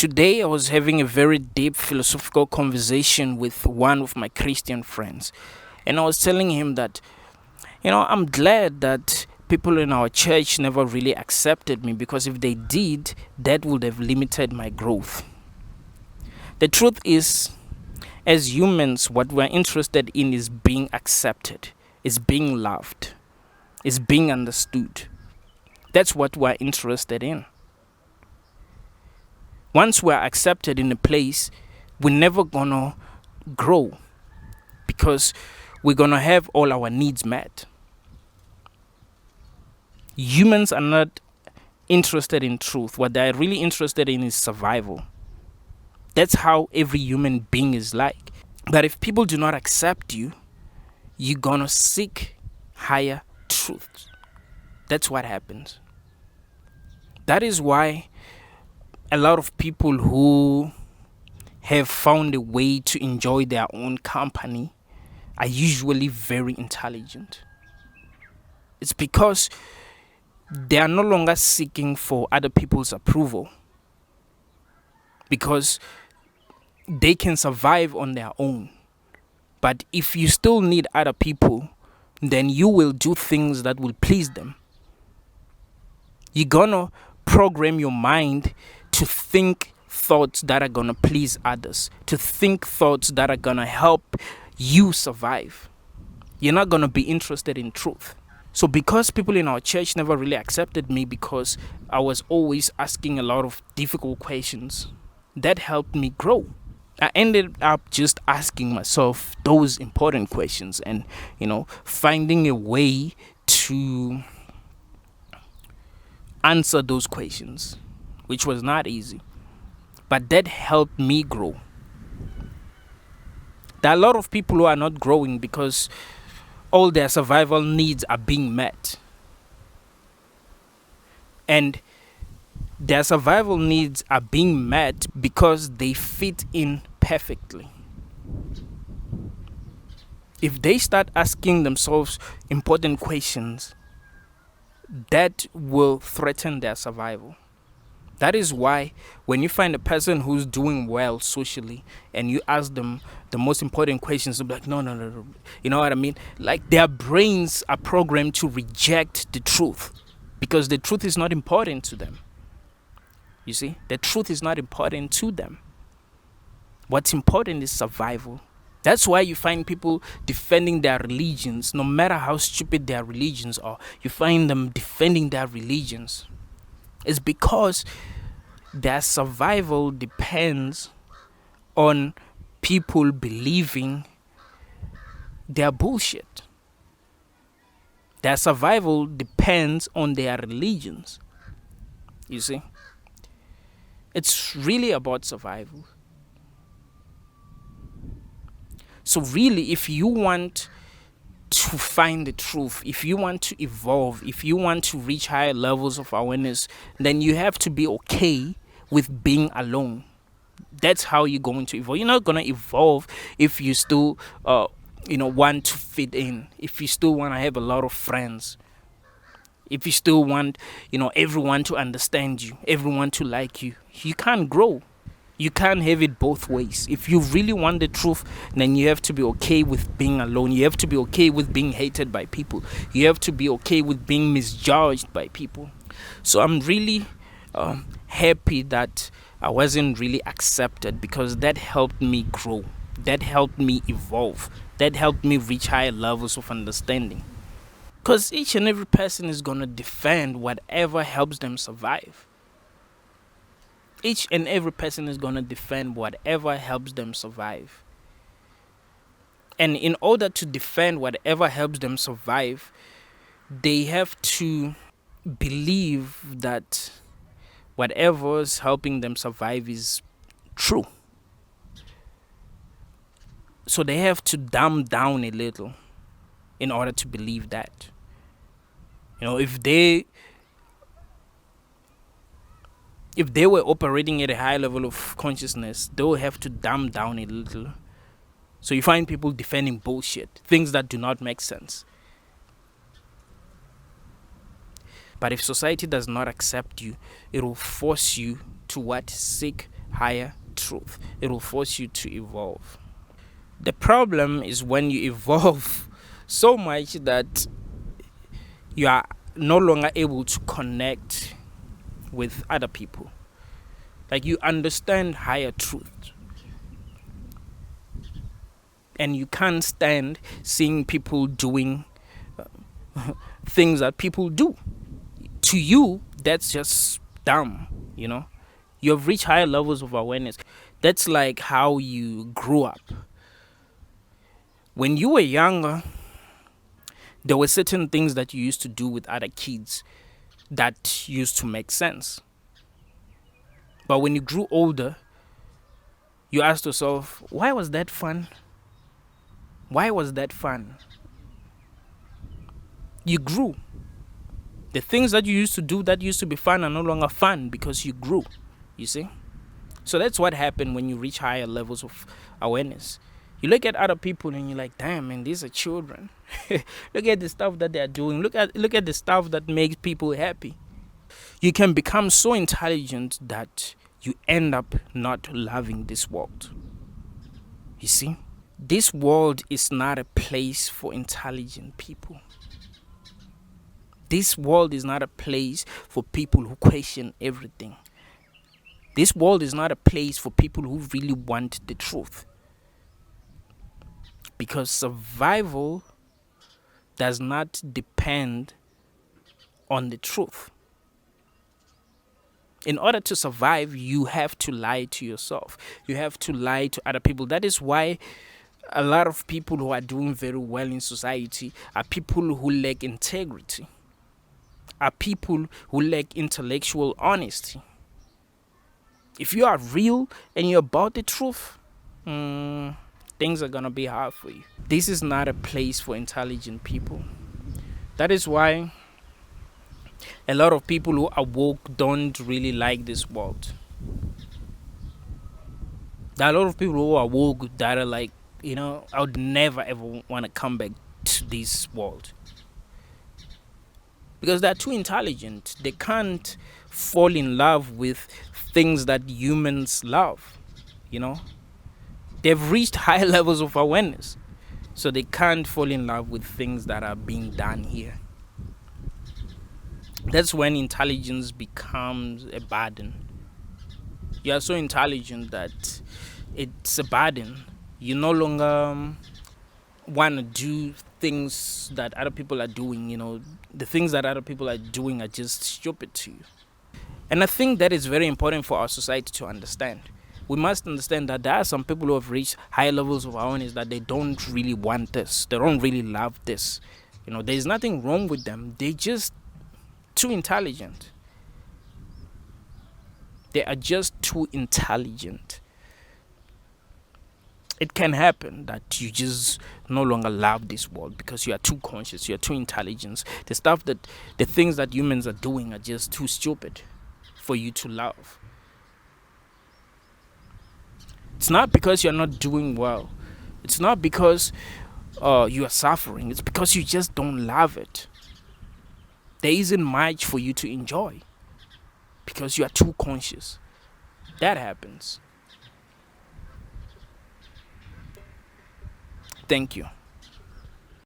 Today, I was having a very deep philosophical conversation with one of my Christian friends, and I was telling him that, I'm glad that people in our church never really accepted me, because if they did, that would have limited my growth. The truth is, as humans, what we're interested in is being accepted, is being loved, is being understood. That's what we're interested in. Once we're accepted in a place, we're never gonna grow, because we're gonna have all our needs met. Humans are not interested in truth. What they're really interested in is survival. That's how every human being is like. But if people do not accept you, you're gonna seek higher truths. That's what happens. That is why a lot of people who have found a way to enjoy their own company are usually very intelligent. It's because they are no longer seeking for other people's approval, because they can survive on their own. But if you still need other people, then you will do things that will please them. You're gonna program your mind to think thoughts that are gonna please others, to think thoughts that are gonna help you survive. You're not gonna be interested in truth. So because people in our church never really accepted me, because I was always asking a lot of difficult questions, that helped me grow. I ended up just asking myself those important questions and, finding a way to answer those questions, which was not easy. But that helped me grow. There are a lot of people who are not growing because all their survival needs are being met. And their survival needs are being met because they fit in perfectly. If they start asking themselves important questions, that will threaten their survival. That is why when you find a person who's doing well socially and you ask them the most important questions, they'll be like, no. You know what I mean? Like, their brains are programmed to reject the truth because the truth is not important to them. You see, the truth is not important to them. What's important is survival. That's why you find people defending their religions, no matter how stupid their religions are. You find them defending their religions. It's because their survival depends on people believing their bullshit. Their survival depends on their religions. You see? It's really about survival. So really, if you want to find the truth, if you want to evolve, if you want to reach higher levels of awareness, then you have to be okay with being alone. That's how you're going to evolve. You're not going to evolve if you still want to fit in, if you still want to have a lot of friends, if you still want everyone to understand you, everyone to like you. You can't grow. You can't have it both ways. If you really want the truth, then you have to be okay with being alone. You have to be okay with being hated by people. You have to be okay with being misjudged by people. So I'm really happy that I wasn't really accepted, because that helped me grow. That helped me evolve. That helped me reach higher levels of understanding. Because each and every person is going to defend whatever helps them survive. Each and every person is going to defend whatever helps them survive. And in order to defend whatever helps them survive, they have to believe that whatever is helping them survive is true. So they have to dumb down a little in order to believe that. If they were operating at a high level of consciousness, they will have to dumb down a little. So you find people defending bullshit, things that do not make sense. But if society does not accept you, it will force you to seek higher truth. It will force you to evolve. The problem is when you evolve so much that you are no longer able to connect with other people. Like, you understand higher truth and you can't stand seeing people doing things that people do. To you, that's just dumb, you know? You have reached higher levels of awareness. That's like how you grew up. When you were younger, there were certain things that you used to do with other kids that used to make sense. But when you grew older, you asked yourself, why was that fun? Why was that fun? You grew. The things that you used to do that used to be fun are no longer fun because you grew. You see? So that's what happened when you reach higher levels of awareness. You look at other people and you're like, damn, man, these are children. Look at the stuff that they're doing. Look at the stuff that makes people happy. You can become so intelligent that you end up not loving this world. You see? This world is not a place for intelligent people. This world is not a place for people who question everything. This world is not a place for people who really want the truth. Because survival does not depend on the truth. In order to survive, you have to lie to yourself. You have to lie to other people. That is why a lot of people who are doing very well in society are people who lack integrity, are people who lack intellectual honesty. If you are real and you're about the truth, things are going to be hard for you. This is not a place for intelligent people. That is why a lot of people who are woke don't really like this world. There are a lot of people who are woke that are like, I would never ever want to come back to this world. Because they're too intelligent. They can't fall in love with things that humans love. They've reached high levels of awareness. So they can't fall in love with things that are being done here. That's when intelligence becomes a burden. You are so intelligent that it's a burden. You no longer want to do things that other people are doing. The things that other people are doing are just stupid to you. And I think that is very important for our society to understand. We must understand that there are some people who have reached higher levels of awareness that they don't really want this. They don't really love this. There's nothing wrong with them. They're just too intelligent. They are just too intelligent. It can happen that you just no longer love this world because you are too conscious, you are too intelligent. The things that humans are doing are just too stupid for you to love. It's not because you're not doing well. It's not because you are suffering. It's because you just don't love it. There isn't much for you to enjoy because you are too conscious. That happens. Thank you.